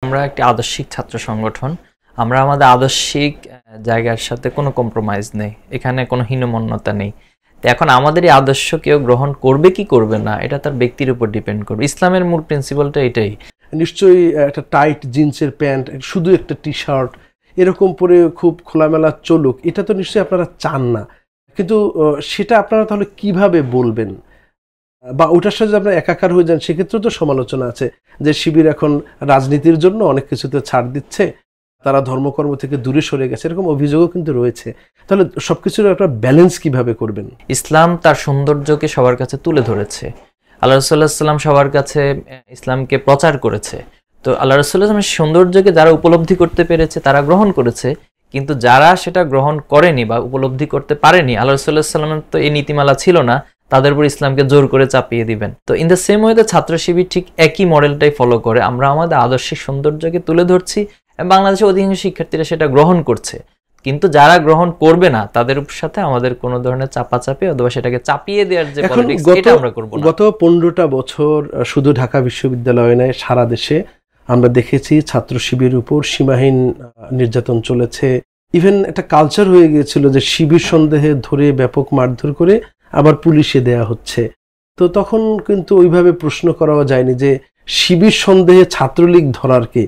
আমরা একটি আদর্শিক ছাত্র সংগঠন। আমরা আমাদের আদর্শিক জায়গার সাথে কোনো কম্প্রোমাইজ নেই, এখানে কোনো হীনমন্যতা নেই। তো এখন আমাদের এই আদর্শ কেউ গ্রহণ করবে কি করবে না, এটা তার ব্যক্তির উপর ডিপেন্ড করবে। ইসলামের মূল প্রিন্সিপালটা এটাই। নিশ্চয়ই একটা টাইট জিন্সের প্যান্ট, শুধু একটা টি শার্ট এরকম পরে খুব খোলামেলা চলুক, এটা তো নিশ্চয়ই আপনারা চান না। কিন্তু সেটা আপনারা তাহলে কিভাবে বলবেন, বা ওটার সাথে আপনারা একাকার হয়ে যান? সেক্ষেত্রেও তো সমালোচনা আছে যে শিবির এখন রাজনীতির জন্য অনেক কিছুতে ছাড় দিচ্ছে, তারা ধর্মকর্ম থেকে দূরে সরে গেছে, এরকম অভিযোগও কিন্তু রয়েছে। তাহলে সবকিছুর একটা ব্যালেন্স কিভাবে করবেন? ইসলাম তার সৌন্দর্যকে সবার কাছে তুলে ধরেছে। আল্লাহ রাসূলুল্লাহ সাল্লাম সবার কাছে ইসলামকে প্রচার করেছে। তো আল্লাহ রাসূলুল্লাহ সাল্লামের সৌন্দর্যকে যারা উপলব্ধি করতে পেরেছে তারা গ্রহণ করেছে, কিন্তু যারা সেটা গ্রহণ করেনি বা উপলব্ধি করতে পারেনি, আল্লাহ রাসূলুল্লাহ সাল্লামের তো এই নীতিমালা ছিল না তাদের উপর ইসলামকে জোর করে চাপিয়ে দিবেন। তো ইন দ্য সেম ওয়েতে ছাত্র শিবির ঠিক একই মডেলটাই ফলো করে। আমরা আমাদের আদর্শিক সৌন্দর্যকে তুলে ধরছি, বাংলাদেশের অধিকাংশ শিক্ষার্থীরা সেটা গ্রহণ করছে, কিন্তু যারা গ্রহণ করবে না তাদের সাথে আমাদের কোনো ধরনের চাপাচাপি অথবা সেটাকে চাপিয়ে দেওয়ার যে পলিটিক্স, এটা আমরা করব না। গত 15টা বছর শুধু ঢাকা বিশ্ববিদ্যালয় নয়, সারা দেশে আমরা দেখেছি ছাত্র শিবির উপর সীমাহীন নির্যাতন চলেছে। ইভেন একটা কালচার হয়ে গিয়েছিল যে শিবির সন্দেহে ধরে ব্যাপক মারধর করে আবার পুলিশে দেয়া হচ্ছে। তো তখন কিন্তু ওইভাবে প্রশ্ন করাও যায়নি যে শিবির সন্দেহে ছাত্রলীগ ধরার কে,